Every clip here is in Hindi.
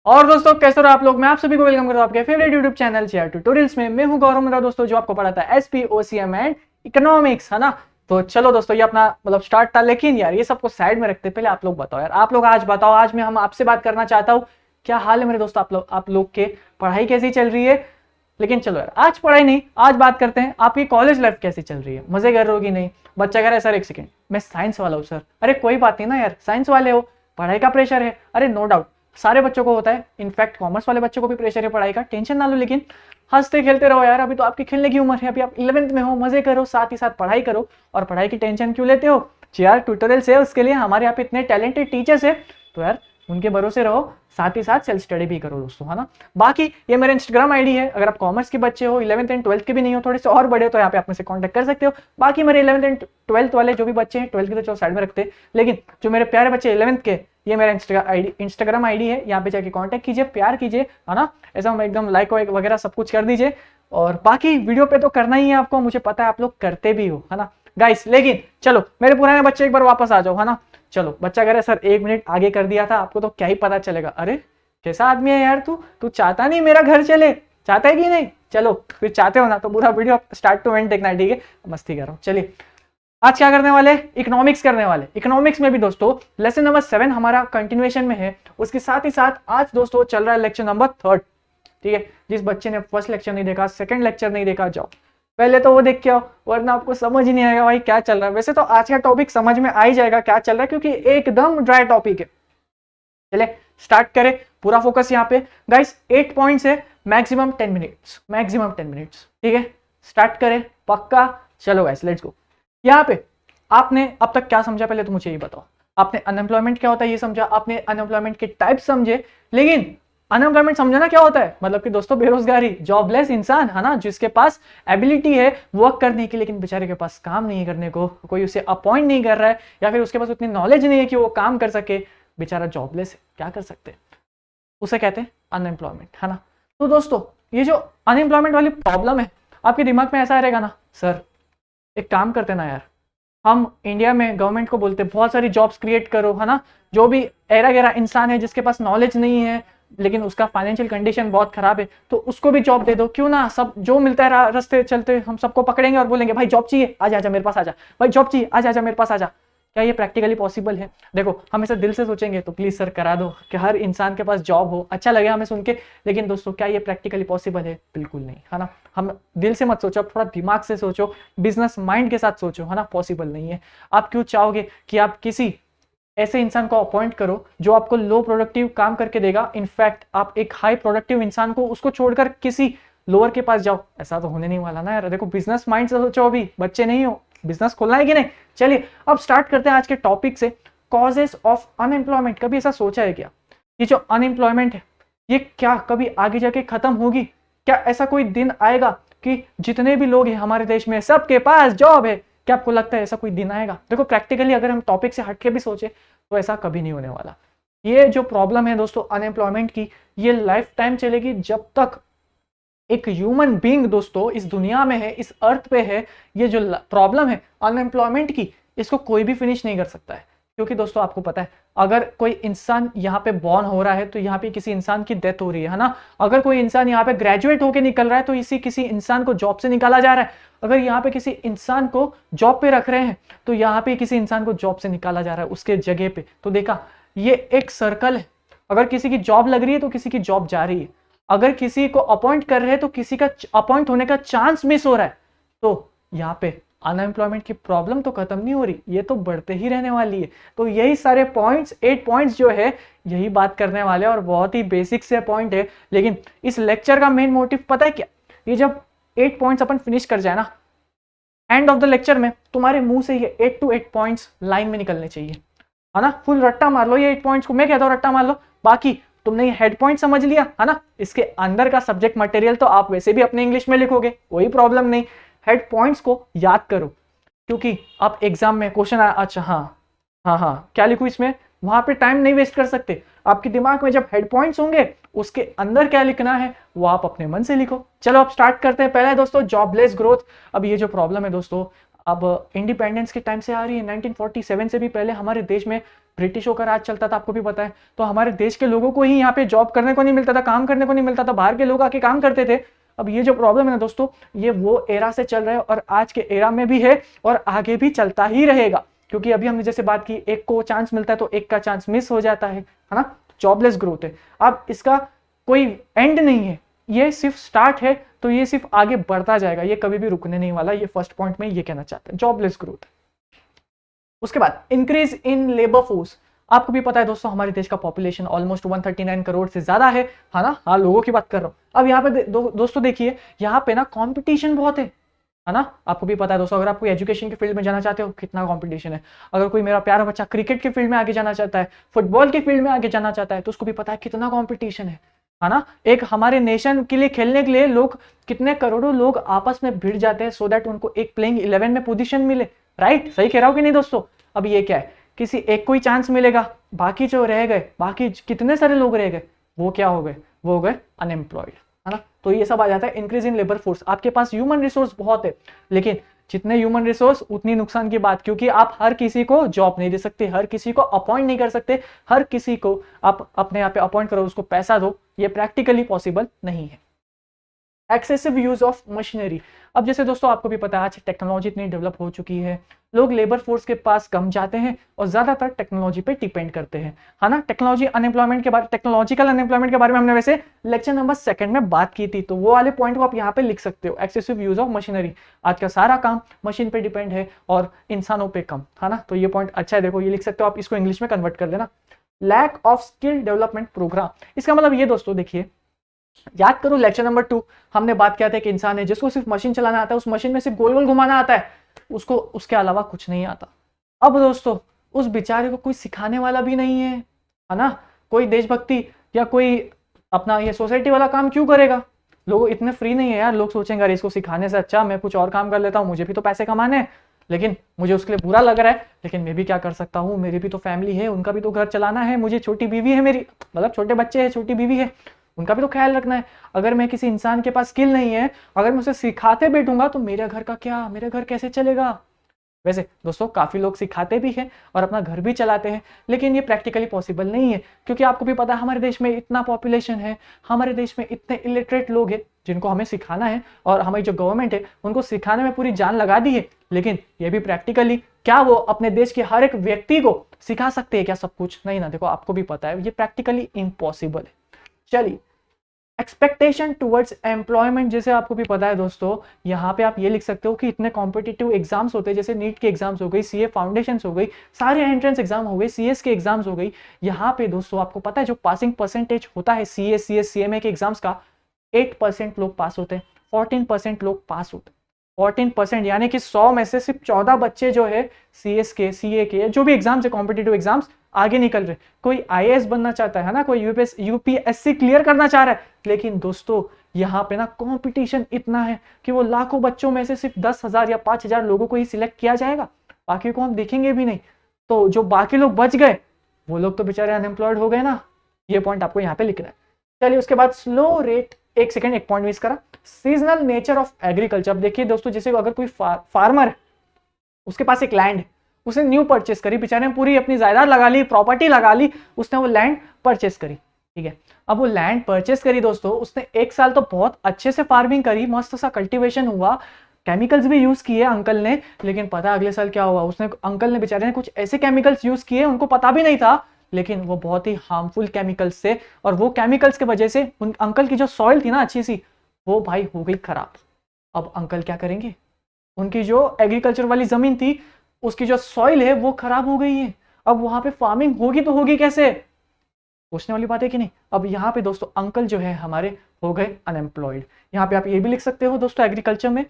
और दोस्तों कैसे हो आप लोग। मैं आप सभी को वेलकम करता हूं आपके favourite YouTube channel share tutorials में। मैं हूं गौरव मेरा दोस्तों, जो आपको पढ़ाता है एसपी ओसीएम एंड इकोनॉमिक्स, है ना। तो चलो दोस्तों, ये अपना स्टार्ट था, लेकिन यार ये सबको साइड में रखते पहले आप लोग बताओ यार, आप लोग आज बताओ। आज मैं आपसे बात करना चाहता हूँ, क्या हाल है मेरे दोस्तों, आप लोग के पढ़ाई कैसी चल रही है। लेकिन चलो यार, आज पढ़ाई नहीं, आज बात करते हैं आपकी कॉलेज लाइफ कैसी चल रही है, मजे कर रहे हो कि नहीं। बच्चा कह रहा है सर एक सेकंड, मैं साइंस वाला हूँ सर। अरे कोई बात नहीं ना यार, साइंस वाले हो, पढ़ाई का प्रेशर है, अरे नो डाउट सारे बच्चों को होता है। इनफैक्ट कॉमर्स वाले बच्चों को भी प्रेशर है पढ़ाई का, टेंशन ना लो। लेकिन हंसते खेलते रहो यार, अभी तो आपकी खेलने की उम्र है, अभी आप 11th में हो, मजे करो, साथ ही साथ पढ़ाई करो। और पढ़ाई की टेंशन क्यों लेते हो यार, ट्यूटोरियल है उसके लिए, हमारे यहाँ पे इतने टैलेंटेड टीचर्स है, तो यार उनके भरोसे रहो, साथ ही साथ सेल्फ स्टडी भी करो दोस्तों, है ना। बाकी ये मेरा इंस्टाग्राम आईडी है, अगर आप कॉमर्स के बच्चे हो, 11th एंड 12th के भी नहीं हो, थोड़े से और बड़े हो, तो यहाँ पे आप मुझसे कांटेक्ट कर सकते हो। बाकी मेरे 11th एंड 12th वाले जो भी बच्चे हैं, 12th के तो चलो साइड में रखते हैं, लेकिन जो मेरे प्यारे बच्चे 11th के, ये मेरा इंस्टाग्राम आईडी है, यहाँ पे जाके कांटेक्ट कीजिए, प्यार कीजिए, है ना। ऐसा एकदम लाइक वगैरह सब कुछ कर दीजिए। और बाकी वीडियो पे तो करना ही है आपको, मुझे पता है आप लोग करते भी हो, है ना गाइस। लेकिन चलो मेरे पुराने बच्चे एक बार वापस आ जाओ, है ना। चलो बच्चा कह रहा है सर 1 मिनट आगे कर दिया था, आपको तो क्या ही पता चलेगा। अरे कैसा आदमी है यार तू चाहता नहीं मेरा घर चले, चाहता है कि नहीं। चलो फिर चाहते हो ना तो पूरा वीडियो स्टार्ट टू एंड देखना है, ठीक है। मस्ती कर रहा हूँ। चलिए आज क्या करने वाले, इकोनॉमिक्स करने वाले। इकोनॉमिक्स में भी दोस्तों लेसन नंबर 7 हमारा कंटिन्यूएशन में है, उसके साथ ही साथ आज दोस्तों चल रहा है लेक्चर नंबर 3, ठीक है। जिस बच्चे ने फर्स्ट लेक्चर नहीं देखा, सेकंड लेक्चर नहीं देखा, जाओ पहले तो वो देख के आओ, वरना आपको समझ ही नहीं आएगा भाई क्या चल रहा है। वैसे तो आज का टॉपिक समझ में आ ही जाएगा क्या चल रहा है, क्योंकि एकदम ड्राई टॉपिक है। चले स्टार्ट करें, पूरा फोकस यहाँ पे गाइस। 8 पॉइंट्स है, मैक्सिमम 10 मिनट्स, मैक्सिमम 10 मिनट्स, ठीक है। स्टार्ट करें पक्का। चलो गाइस लेट्स गो। यहाँ पे आपने अब तक क्या समझा, पहले तो मुझे ये बताओ। आपने अनएम्प्लॉयमेंट क्या होता है ये समझा, आपने अनएम्प्लॉयमेंट के टाइप समझे, लेकिन अनएम्प्लॉयमेंट समझना क्या होता है, मतलब कि दोस्तों बेरोजगारी, जॉबलेस इंसान, है ना, जिसके पास एबिलिटी है वर्क करने की, लेकिन बेचारे के पास काम नहीं करने को, कोई उसे अपॉइंट नहीं कर रहा है, या फिर उसके पास उतनी नॉलेज नहीं है कि वो काम कर सके, बेचारा जॉबलेस है, क्या कर सकते हैं, उसे कहते हैं अनएम्प्लॉयमेंट, है ना। तो दोस्तों ये जो अनएम्प्लॉयमेंट वाली प्रॉब्लम है, आपके दिमाग में ऐसा रहेगा ना, सर एक काम करते ना यार, हम इंडिया में गवर्नमेंट को बोलते बहुत सारी जॉब्स क्रिएट करो, है ना। जो भी ऐरा गैरा इंसान है जिसके पास नॉलेज नहीं है, लेकिन उसका फाइनेंशियल कंडीशन बहुत खराब है, तो उसको भी जॉब दे दो, क्यों ना। सब जो मिलता है रास्ते चलते हम सबको पकड़ेंगे और बोलेंगे भाई जॉब चाहिए, आजा आजा मेरे पास आजा, भाई जॉब चाहिए, आजा आजा मेरे पास आजा। क्या ये प्रैक्टिकली पॉसिबल है। देखो हम ऐसा दिल से सोचेंगे तो प्लीज सर करा दो कि हर इंसान के पास जॉब हो, अच्छा लगे हमें सुन के, लेकिन दोस्तों क्या ये प्रैक्टिकली पॉसिबल है, बिल्कुल नहीं, है ना। हम दिल से मत सोचो, थोड़ा दिमाग से सोचो, बिजनेस माइंड के साथ सोचो, है ना। पॉसिबल नहीं है। आप क्यों चाहोगे कि आप किसी ऐसे इंसान को अपॉइंट करो जो आपको लो प्रोडक्टिव काम करके देगा, इनफैक्ट आप एक हाई प्रोडक्टिव इंसान को उसको छोड़कर किसी लोअर के पास जाओ, ऐसा तो होने नहीं वाला ना यार। देखो बिजनेस माइंड से सोचो, अभी बच्चे नहीं हो, बिजनेस खोलना है कि नहीं। चलिए अब स्टार्ट करते हैं आज के टॉपिक से, कॉजेस ऑफ अनएम्प्लॉयमेंट। कभी ऐसा सोचा है क्या, ये जो अनएम्प्लॉयमेंट है ये क्या कभी आगे जाके खत्म होगी, क्या ऐसा कोई दिन आएगा कि जितने भी लोग हैं हमारे देश में सबके पास जॉब है। क्या आपको लगता है ऐसा कोई दिन आएगा। देखो प्रैक्टिकली अगर हम टॉपिक से हटके भी सोचे तो ऐसा कभी नहीं होने वाला। ये जो प्रॉब्लम है दोस्तों अनएम्प्लॉयमेंट की, ये लाइफ टाइम चलेगी, जब तक एक ह्यूमन बीइंग दोस्तों इस दुनिया में है, इस अर्थ पे है। ये जो प्रॉब्लम है अनएम्प्लॉयमेंट की, इसको कोई भी फिनिश नहीं कर सकता है, क्योंकि दोस्तों आपको पता है अगर कोई इंसान यहाँ पे बॉर्न हो रहा है तो यहाँ पे किसी इंसान की डेथ हो रही है ना। अगर कोई इंसान यहाँ पे ग्रेजुएट होकर निकल रहा है तो इसी किसी इंसान को जॉब से निकाला जा रहा है। अगर यहाँ पे किसी इंसान को जॉब पे रख रहे हैं तो यहाँ पे किसी इंसान को जॉब से निकाला जा रहा है उसके जगह पे। तो देखा ये एक सर्कल है, अगर किसी की जॉब लग रही है तो किसी की जॉब जा रही है, अगर किसी को अपॉइंट कर रहे हैं तो किसी का अपॉइंट होने का चांस मिस हो रहा है। तो यहाँ पे अनएम्प्लॉयमेंट की प्रॉब्लम तो खत्म नहीं हो रही, ये तो बढ़ते ही रहने वाली है। तो यही सारे पॉइंट्स 8 पॉइंट्स जो है यही बात करने वाले हैं, और बहुत ही बेसिक से पॉइंट है। लेकिन इस लेक्चर का मेन मोटिव पता है क्या, ये जब 8 पॉइंट्स अपन फिनिश कर जाए ना, एंड ऑफ द लेक्चर में तुम्हारे मुंह से ये 8 to 8 पॉइंट्स लाइन में निकलने चाहिए, है ना। फुल रट्टा मार लो ये 8 पॉइंट्स को, मैं कहता हूँ रट्टा मार लो। बाकी तुमने ये हेड पॉइंट समझ लिया, है ना। इसके अंदर का सब्जेक्ट मटेरियल तो आप वैसे भी अपने इंग्लिश में लिखोगे, कोई प्रॉब्लम नहीं। हेड पॉइंट्स को याद करो, क्योंकि आप एग्जाम में क्वेश्चन अच्छा हाँ क्या लिखूं इसमें, वहां पे टाइम नहीं वेस्ट कर सकते। आपके दिमाग में जब हेड पॉइंट्स होंगे उसके अंदर क्या लिखना है वो आप अपने मन से लिखो। चलो अब स्टार्ट करते हैं। पहला है दोस्तों जॉबलेस ग्रोथ। अब ये जो प्रॉब्लम है दोस्तों अब इंडिपेंडेंस के टाइम से आ रही है, 1947 से भी पहले हमारे देश में ब्रिटिशों का राज चलता था, आपको भी पता है। तो हमारे देश के लोगों को ही यहाँ पे जॉब करने को नहीं मिलता था, काम करने को नहीं मिलता था, बाहर के लोग आके काम करते थे। अब ये जो प्रॉब्लम है ना दोस्तों, ये वो एरा से चल रहा है और आज के एरा में भी है और आगे भी चलता ही रहेगा। क्योंकि अभी हमने जैसे बात की, एक को चांस मिलता है तो एक का चांस मिस हो जाता है ना। जॉबलेस ग्रोथ है। अब इसका कोई एंड नहीं है, ये सिर्फ स्टार्ट है, तो ये सिर्फ आगे बढ़ता जाएगा, ये कभी भी रुकने नहीं वाला। ये फर्स्ट पॉइंट में ये कहना चाहते हैं, जॉबलेस ग्रोथ। उसके बाद इंक्रीज इन लेबर फोर्स। आपको भी पता है दोस्तों, हमारे देश का पॉपुलेशन ऑलमोस्ट 139 करोड़ से ज्यादा है ना। हाँ, लोगों की बात कर रहा हूँ। अब यहाँ पे दोस्तों देखिए, यहाँ पे ना कंपटीशन बहुत है ना। आपको भी पता है दोस्तों, अगर आप कोई एजुकेशन के फील्ड में जाना चाहते हो, कितना कंपटीशन है। अगर कोई मेरा प्यारा बच्चा क्रिकेट के फील्ड में आगे जाना चाहता है, फुटबॉल के फील्ड में आगे जाना चाहता है, तो उसको भी पता है कितना कंपटीशन है ना। एक हमारे नेशन के लिए खेलने के लिए लोग, कितने करोड़ों लोग आपस में भिड़ जाते हैं, सो दैट उनको एक प्लेइंग 11 में पोजीशन मिले। राइट, सही कह रहा हूं कि नहीं दोस्तों। अब ये क्या है, किसी एक को ही चांस मिलेगा, बाकी जो रह गए, बाकी कितने सारे लोग रह गए, वो क्या हो गए, वो हो गए अनएम्प्लॉयड, है ना। तो ये सब आ जाता है इंक्रीज इन लेबर फोर्स। आपके पास ह्यूमन रिसोर्स बहुत है, लेकिन जितने ह्यूमन रिसोर्स उतनी नुकसान की बात, क्योंकि आप हर किसी को जॉब नहीं दे सकते, हर किसी को अपॉइंट नहीं कर सकते, हर किसी को आप अपने यहाँ पे अपॉइंट करो, उसको पैसा दो, ये प्रैक्टिकली पॉसिबल नहीं है। Excessive use of machinery. अब जैसे दोस्तों आपको भी पता है, आज टेक्नोलॉजी इतनी डेवलप हो चुकी है, लोग लेबर फोर्स के पास कम जाते हैं और ज्यादातर टेक्नोलॉजी पे डिपेंड करते हैं, है ना। टेक्नोलॉजिकल अनएम्प्लॉयमेंट के बारे में हमने वैसे लेक्चर नंबर 2 में बात की थी, तो वो वाले पॉइंट को आप यहाँ पे लिख सकते हो। एक्सेसिव यूज ऑफ मशीनरी, आज का सारा काम मशीन पे डिपेंड है और इंसानों पे कम, है ना। तो ये पॉइंट अच्छा है, देखो ये लिख सकते हो आप, इसको इंग्लिश में कन्वर्ट कर देना। Lack of skill development programme, इसका मतलब ये दोस्तों देखिए, याद करो लेक्चर नंबर 2 हमने बात किया था कि इंसान है जिसको सिर्फ मशीन चलाना आता है, उस मशीन में सिर्फ गोल गोल घुमाना आता है, उसको उसके अलावा कुछ नहीं आता। अब दोस्तों उस बेचारे को कोई सिखाने वाला भी नहीं है ना। कोई देशभक्ति या कोई अपना ये सोसाइटी वाला काम क्यों करेगा। लोग इतने फ्री नहीं है यार, लोग सोचेंगे अरे इसको सिखाने से अच्छा मैं कुछ और काम कर लेता हूँ, मुझे भी तो पैसे कमाने हैं, लेकिन मुझे उसके लिए बुरा लग रहा है, लेकिन मैं भी क्या कर सकता हूँ, मेरी भी तो फैमिली है, उनका भी तो घर चलाना है, मुझे छोटी बीवी है, मेरी मतलब छोटे बच्चे हैं, छोटी बीवी है, उनका भी तो ख्याल रखना है। अगर मैं किसी इंसान के पास स्किल नहीं है, अगर मैं उसे सिखाते बैठूंगा तो मेरे घर का क्या, मेरा घर कैसे चलेगा। वैसे दोस्तों काफी लोग सिखाते भी हैं और अपना घर भी चलाते हैं, लेकिन ये प्रैक्टिकली पॉसिबल नहीं है, क्योंकि आपको भी पता है हमारे देश में इतना पॉपुलेशन है, हमारे देश में इतने इलिटरेट लोग हैं जिनको हमें सिखाना है, और हमारी जो गवर्नमेंट है उनको सिखाने में पूरी जान लगा दी है, लेकिन ये भी प्रैक्टिकली क्या वो अपने देश के हर एक व्यक्ति को सिखा सकते हैं क्या सब कुछ, नहीं ना। देखो आपको भी पता है ये प्रैक्टिकली इम्पॉसिबल है। चलिए, एक्सपेक्टेशन टुवर्ड्स एम्प्लॉयमेंट, जैसे आपको भी पता है दोस्तों, यहाँ पे आप ये लिख सकते हो कि इतने कॉम्पिटिटिव एग्जाम्स होते हैं, जैसे नीट के एग्जाम्स हो गई, सीए फाउंडेशंस हो गई, सारे एंट्रेंस एग्जाम हो गए, सीएस के एग्जाम्स हो गई। यहाँ पे दोस्तों आपको पता है जो पासिंग परसेंटेज होता है सीएस, सीएस, सीएमए के एग्जाम्स का, 8% लोग पास होते हैं, 14% लोग पास होते हैं। 14%, यानी कि 100 में से सिर्फ 14 बच्चे जो है सीएस के, सीए के, जो भी एग्जाम्स है कॉम्पिटिटिव एग्जाम्स, आगे निकल रहे। कोई आईएएस बनना चाहता है ना, कोई यूपीएससी क्लियर करना चाह रहा है, लेकिन दोस्तों यहाँ पे ना कंपटीशन इतना है कि वो लाखों बच्चों में से सिर्फ 10,000 या 5,000 लोगों को ही सिलेक्ट किया जाएगा, बाकी को हम देखेंगे भी नहीं। तो जो बाकी लोग बच गए वो लोग तो बेचारे अनएम्प्लॉयड हो गए ना। ये पॉइंट आपको यहाँ पे लिखना है। चलिए उसके बाद स्लो रेट, एक सेकेंड, एक पॉइंट मिस करा, सीजनल नेचर ऑफ एग्रीकल्चर। देखिए दोस्तों, जैसे अगर कोई फार्मर है, उसके पास एक लैंड, उसने न्यू परचेस करी, बेचारे ने पूरी अपनी जायदाद लगा ली, प्रॉपर्टी लगा ली, उसने वो लैंड परचेस करी, ठीक है। अब वो लैंड परचेस करी दोस्तों, उसने 1 साल तो बहुत अच्छे से फार्मिंग करी, मस्त सा कल्टीवेशन हुआ, केमिकल्स भी यूज किए अंकल ने, लेकिन पता अगले साल क्या हुआ, उसने अंकल ने बेचारे ने कुछ ऐसे केमिकल्स यूज किए, उनको पता भी नहीं था, लेकिन वो बहुत ही हार्मफुल केमिकल्स थे, और वो केमिकल्स के वजह से उन अंकल की जो सॉइल थी ना अच्छी सी, वो भाई हो गई खराब। अब अंकल क्या करेंगे, उनकी जो एग्रीकल्चर वाली जमीन थी उसकी जो सॉइल है वो खराब हो गई है, अब वहां पे फार्मिंग होगी तो होगी कैसे, सोचने वाली बात है कि नहीं। अब यहाँ पे दोस्तों अंकल जो है हमारे हो गए अनएम्प्लॉयड। यहाँ पे आप ये भी लिख सकते हो दोस्तों एग्रीकल्चर में,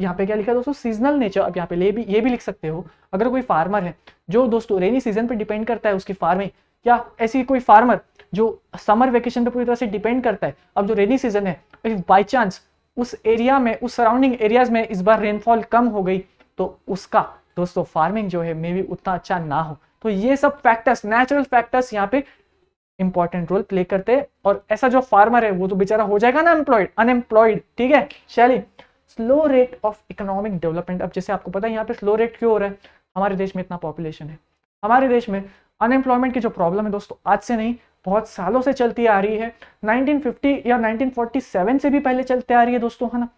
यहाँ पे क्या लिखा है दोस्तों, सीजनल नेचर। अब यहाँ पे ये भी लिख सकते हो, अगर कोई फार्मर है जो दोस्तों रेनी सीजन पे डिपेंड करता है उसकी फार्मिंग, या ऐसी कोई फार्मर जो समर वेकेशन पे पूरी तरह से डिपेंड करता है, अब जो रेनी सीजन है बाई चांस उस एरिया में, उस सराउंडिंग एरियाज में इस बार रेनफॉल कम हो गई, तो उसका दोस्तों फार्मिंग जो है मे भी उतना अच्छा ना हो। तो ये सब फैक्टर्स, नेचुरल फैक्टर्स यहाँ पे इंपॉर्टेंट रोल प्ले करते हैं, और ऐसा जो फार्मर है वो तो बेचारा हो जाएगा ना अनएम्प्लॉयड, ठीक है। चलिए, slow rate of economic development. अब जैसे आपको पता है यहाँ पे स्लो रेट क्यों हो रहा है, हमारे देश में इतना पॉपुलेशन है, हमारे देश में अनएम्प्लॉयमेंट की जो प्रॉब्लम है दोस्तों आज से नहीं, बहुत सालों से चलती आ रही है, 1950 या 1947 से भी पहले चलते आ रही है दोस्तों, है ना।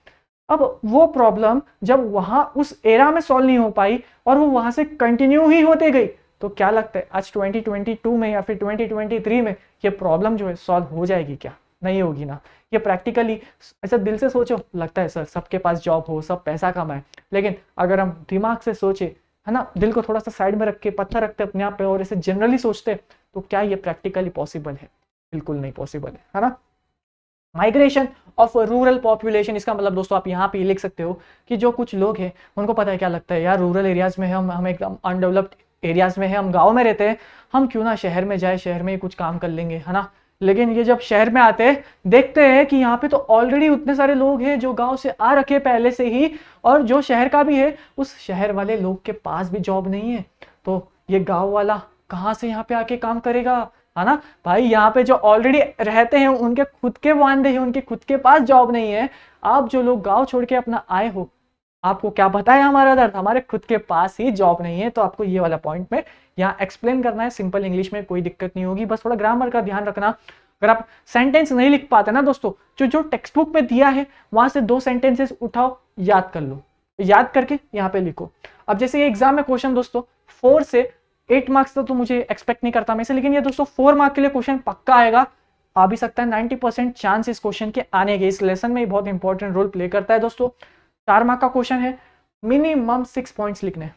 अब वो प्रॉब्लम जब वहां उस एरा में सॉल्व नहीं हो पाई और वो वहां से कंटिन्यू ही होते गई, तो क्या लगता है आज 2022 में या फिर 2023 में ये प्रॉब्लम जो है सॉल्व हो जाएगी क्या? नहीं होगी ना। ये प्रैक्टिकली ऐसा दिल से सोचो, लगता है सर सबके पास जॉब हो, सब पैसा कमाए, लेकिन अगर हम दिमाग से सोचे, है ना, दिल को थोड़ा सा साइड में रख के पत्थर रखते अपने आप पे और इसे जनरली सोचते, तो क्या ये प्रैक्टिकली पॉसिबल है? बिल्कुल नहीं पॉसिबल है ना। माइग्रेशन ऑफ रूरल पॉपुलेशन, इसका मतलब दोस्तों आप यहाँ पे लिख सकते हो कि जो कुछ लोग हैं उनको पता है, क्या लगता है यार रूरल एरियाज में हम एकदम अनडेवलप्ड एरियाज में है, हम गांव में रहते हैं, हम क्यों ना शहर में जाए, शहर में ही कुछ काम कर लेंगे, है ना। लेकिन ये जब शहर में आते हैं देखते हैं कि यहाँ पे तो ऑलरेडी उतने सारे लोग हैं जो गांव से आ रखे पहले से ही, और जो शहर का भी है उस शहर वाले लोग के पास भी जॉब नहीं है, तो ये गांव वाला कहाँ से यहाँ पे आके काम करेगा, है ना भाई। यहाँ पे जो ऑलरेडी रहते हैं उनके खुद के वांदे हैं, उनके खुद के पास जॉब नहीं है। आप जो लोग गांव छोड़ के अपना आए हो, आपको क्या पता है हमारा दर्द, हमारे खुद के पास ही जॉब नहीं है। तो आपको ये वाला पॉइंट में यहाँ एक्सप्लेन करना है, सिंपल इंग्लिश में, कोई दिक्कत नहीं होगी, बस थोड़ा ग्रामर का ध्यान रखना। अगर आप सेंटेंस नहीं लिख पाते ना दोस्तों, जो टेक्स्ट बुक में दिया है वहां से 2 सेंटेंसेस उठाओ, याद कर लो, याद करके यहाँ पे लिखो। अब जैसे ये एग्जाम में क्वेश्चन दोस्तों 4 से 8 मार्क्स तो मुझे एक्सपेक्ट नहीं करता मैं से, लेकिन ये दोस्तों 4 मार्क के लिए क्वेश्चन पक्का आएगा, आ भी सकता है। 90% चांस इस क्वेश्चन के आने के, इस लेसन में बहुत इंपॉर्टेंट रोल प्ले करता है दोस्तों। 4 मार्क का क्वेश्चन है, मिनिमम 6 पॉइंट्स लिखने,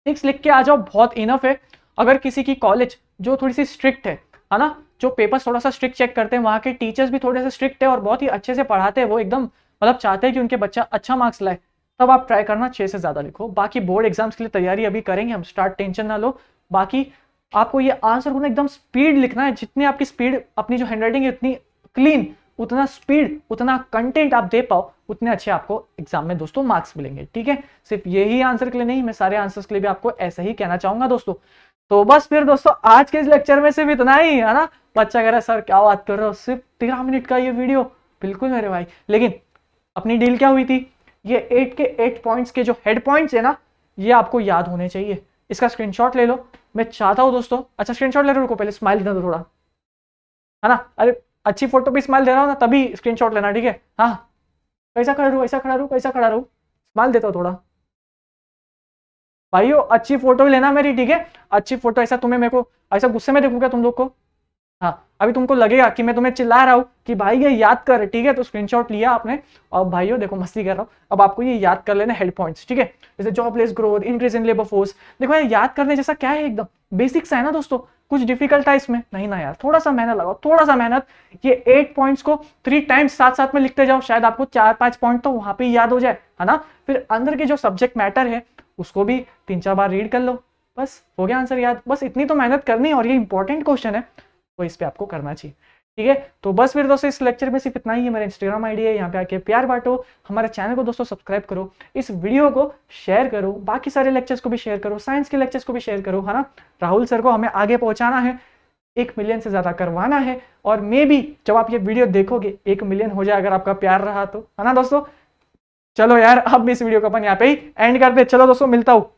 6 लिख के आ जाओ, बहुत इनफ है। अगर किसी की कॉलेज जो थोड़ी सी स्ट्रिक्ट है ना, जो पेपर्स थोड़ा सा स्ट्रिक्ट चेक करते हैं, वहाँ के टीचर्स भी थोड़े से स्ट्रिक्ट है और बहुत ही अच्छे से पढ़ाते हैं, वो एकदम मतलब चाहते हैं कि उनके बच्चा अच्छा मार्क्स लाए, तब आप ट्राई करना 6 से ज़्यादा लिखो। बाकी बोर्ड एग्जाम्स के लिए तैयारी अभी करेंगे हम स्टार्ट, टेंशन ना लो। बाकी आपको ये आंसर को एकदम स्पीड लिखना है, जितनी आपकी स्पीड, अपनी जो हैंडराइटिंग है उतनी क्लीन, उतना स्पीड, उतना कंटेंट आप दे पाओ, उतने अच्छे आपको एग्जाम में दोस्तों मार्क्स मिलेंगे, ठीक है। सिर्फ यही आंसर के लिए नहीं, मैं सारे आंसर्स के लिए भी आपको ऐसा ही कहना चाहूंगा दोस्तों। तो बस फिर दोस्तों आज के इस लेक्चर में सिर्फ इतना ही, है ना। बच्चा कह रहा है सर क्या बात कर रहे हो, सिर्फ 13 मिनट का ये वीडियो, बिल्कुल मेरे भाई, लेकिन अपनी डील क्या हुई थी, ये 8 के 8 पॉइंट्स के जो हेड पॉइंट्स है ना, ये आपको याद होने चाहिए। इसका स्क्रीनशॉट ले लो, मैं चाहता हूं दोस्तों, अच्छा स्क्रीनशॉट ले लो, रुको पहले स्माइल देना दो थोड़ा, है ना। अरे अच्छी फोटो भी स्माइल दे रहा हूं ना, तभी स्क्रीनशॉट लेना, ठीक है। हाँ कैसा खड़ा रहूं, ऐसा खड़ा रहूं, कैसा खड़ा रहूं, स्माइल देता हूं थोड़ा भाइयों, अच्छी फोटो लेना मेरी, ठीक है। अच्छी फोटो, ऐसा तुम्हें मेरे को ऐसा गुस्से में देखूंगा तुम लोग को, हाँ अभी तुमको लगेगा कि मैं तुम्हें चिल्ला रहा हूँ कि भाई ये याद कर, ठीक है। तो स्क्रीनशॉट लिया आपने, और भाइयों देखो मस्ती कर रहा हूँ, अब आपको ये याद कर लेना हेड पॉइंट्स, ठीक है। जैसे jobless growth, increase in labour force, देखो ये याद करने जैसा क्या है, एकदम बेसिक्स है ना दोस्तों, कुछ डिफिकल्ट है इसमें नहीं ना यार, थोड़ा सा मेहनत लगाओ, थोड़ा सा मेहनत। ये 8 पॉइंट्स को 3 टाइम्स साथ साथ में लिखते जाओ, शायद आपको 4-5 पॉइंट तो वहां पे याद हो जाए, है ना। फिर अंदर के जो सब्जेक्ट मैटर है उसको भी 3-4 बार रीड कर लो, बस हो गया आंसर याद। बस इतनी तो मेहनत करनी है, और ये इंपॉर्टेंट क्वेश्चन है तो इस पे आपको करना चाहिए, ठीक है। तो बस फिर दोस्तों इस लेक्चर में सिर्फ इतना ही है। मेरा इंस्टाग्राम आईडी है, यहाँ पे आके प्यार बांटो, हमारे चैनल को दोस्तों सब्सक्राइब करो, इस वीडियो को शेयर करो, बाकी सारे लेक्चर्स को भी शेयर करो, साइंस के लेक्चर्स को भी शेयर करो, है ना। राहुल सर को हमें आगे पहुंचाना है, 1 मिलियन से ज्यादा करवाना है, और मे भी जब आप ये वीडियो देखोगे 1 मिलियन हो जाए, अगर आपका प्यार रहा तो, है ना दोस्तों। चलो यार अब इस वीडियो को अपन यहाँ पे ही एंड करते, चलो दोस्तों मिलता हूँ।